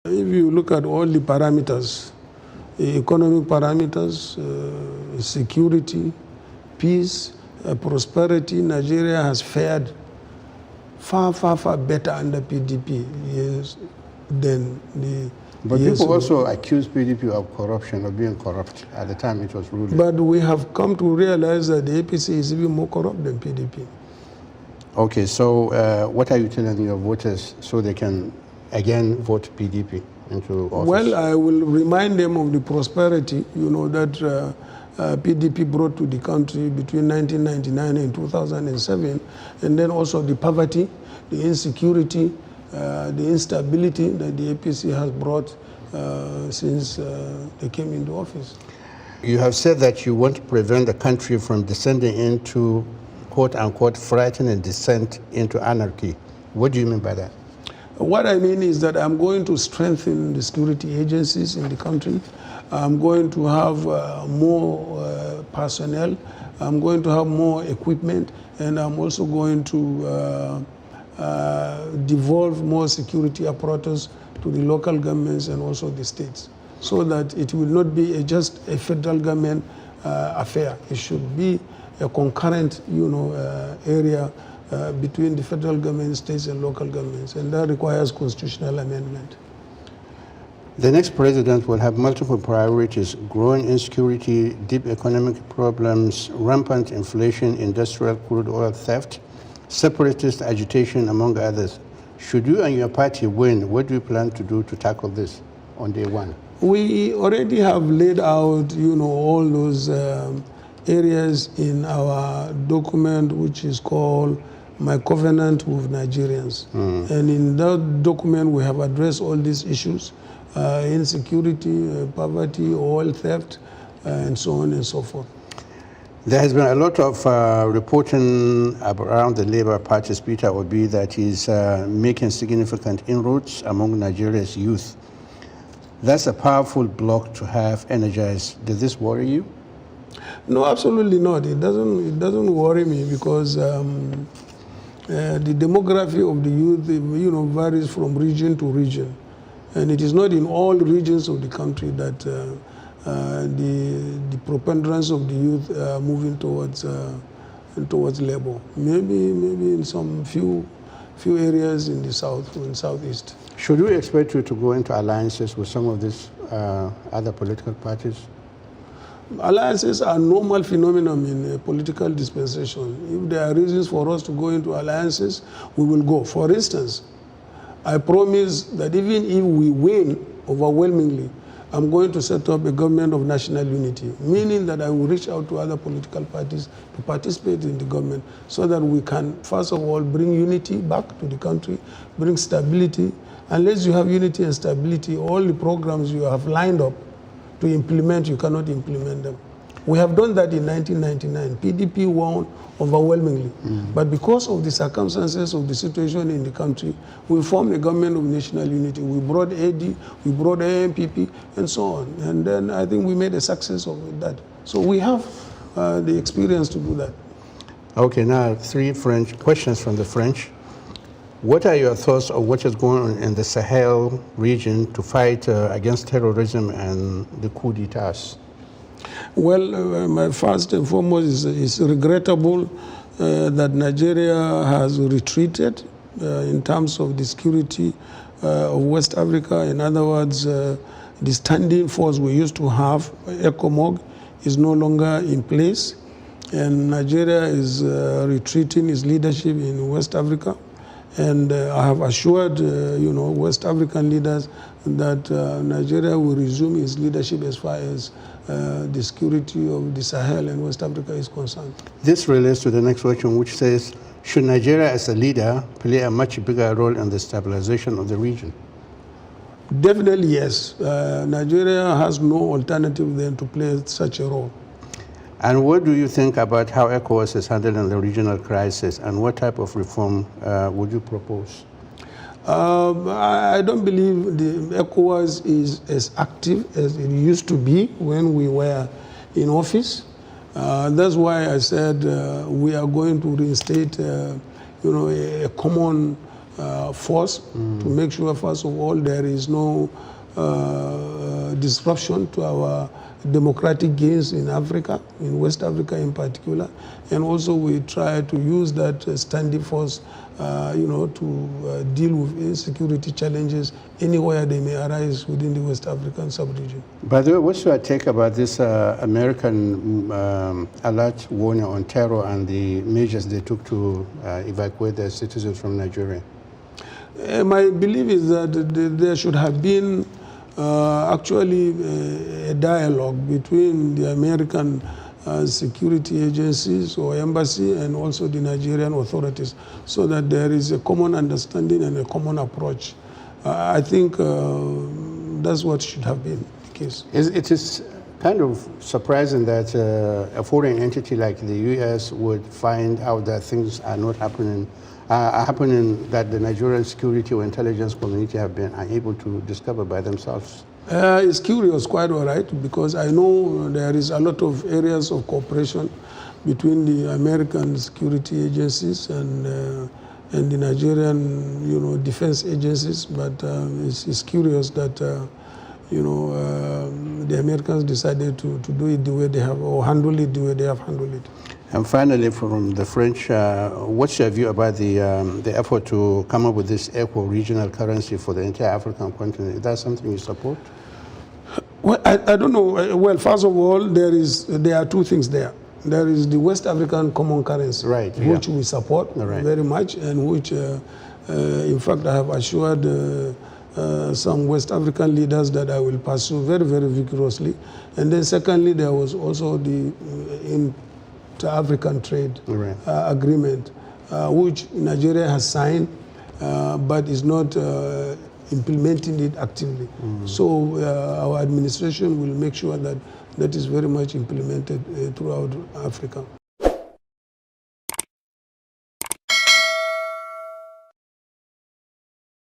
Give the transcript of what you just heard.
If you look at all the parameters, economic parameters, security, peace, prosperity, Nigeria has fared far, far, far better under PDP than the. But people also accuse PDP of corruption, of being corrupt at the time it was ruling. But we have come to realize that the APC is even more corrupt than PDP. Okay, so what are you telling your voters so they can again vote PDP into office? Well, I will remind them of the prosperity, that PDP brought to the country between 1999 and 2007, and then also the poverty, the insecurity, the instability that the APC has brought since they came into office. You have said that you want to prevent the country from descending into quote-unquote frightening descent into anarchy. What do you mean by that? What I mean is that I'm going to strengthen the security agencies in the country. I'm going to have more personnel. I'm going to have more equipment, and I'm also going to devolve more security apparatus to the local governments and also the states, so that it will not be just a federal government affair. It should be a concurrent, area between the federal government, states, and local governments, and that requires constitutional amendment. The next president will have multiple priorities: growing insecurity, deep economic problems, rampant inflation, industrial crude oil theft, separatist agitation, among others. Should you and your party win, what do you plan to do to tackle this on day one? We already have laid out, all those areas in our document, which is called My Covenant with Nigerians. And in that document, we have addressed all these issues: insecurity, poverty, oil theft, and so on and so forth. There has been a lot of reporting around the Labour Party's Peter Obi that he's making significant inroads among Nigeria's youth. That's a powerful bloc to have energized. Does this worry you? No, absolutely not. It doesn't worry me, because the demography of the youth, varies from region to region, and it is not in all regions of the country that the preponderance of the youth are moving towards labor. Maybe in some few areas in the south and southeast. Should we expect you to go into alliances with some of these other political parties? Alliances are normal phenomenon in a political dispensation. If there are reasons for us to go into alliances, we will go. For instance, I promise that even if we win overwhelmingly, I'm going to set up a government of national unity, meaning that I will reach out to other political parties to participate in the government, so that we can, first of all, bring unity back to the country, bring stability. Unless you have unity and stability, all the programs you have lined up to implement, you cannot implement them. We have done that in 1999. PDP won overwhelmingly. But because of the circumstances of the situation in the country, we formed a government of national unity. We brought AD, we brought AMPP, and so on. And then I think we made a success of that. So we have the experience to do that. Okay, now 3 French questions from the French. What are your thoughts on what is going on in the Sahel region to fight against terrorism and the coup d'etats? Well, my first and foremost is regrettable that Nigeria has retreated in terms of the security of West Africa. In other words, the standing force we used to have, ECOMOG, is no longer in place, and Nigeria is retreating its leadership in West Africa. And I have assured, West African leaders that Nigeria will resume its leadership as far as the security of the Sahel and West Africa is concerned. This relates to the next question, which says, should Nigeria as a leader play a much bigger role in the stabilization of the region? Definitely yes. Nigeria has no alternative than to play such a role. And what do you think about how ECOWAS is handling the regional crisis, and what type of reform would you propose? I don't believe the ECOWAS is as active as it used to be when we were in office. That's why I said we are going to reinstate, a common force to make sure, first of all, there is no disruption to our democratic gains in Africa, in West Africa in particular, and also we try to use that standing force, to deal with insecurity challenges anywhere they may arise within the West African sub-region. By the way, what's your take about this American alert warning on terror and the measures they took to evacuate their citizens from Nigeria? My belief is that there should have been actually a dialogue between the American security agencies or embassy and also the Nigerian authorities, so that there is a common understanding and a common approach. I think that's what should have been the case. It is kind of surprising that a foreign entity like the U.S. would find out that things are not happening, that the Nigerian security or intelligence community have been unable to discover by themselves. It's curious, quite all right, because I know there is a lot of areas of cooperation between the American security agencies and the Nigerian, defense agencies. But it's curious that the Americans decided to do it the way they have, or handle it the way they have handled it. And finally, from the French, what's your view about the effort to come up with this eco-regional currency for the entire African continent? Is that something you support? Well, I don't know. Well, first of all, there are two things there. There is the West African common currency, right, which we support very much, and which, in fact, I have assured some West African leaders that I will pursue very, very vigorously. And then secondly, there was also the Inter-African trade agreement, which Nigeria has signed, but is not implementing it actively. So our administration will make sure that that is very much implemented throughout Africa.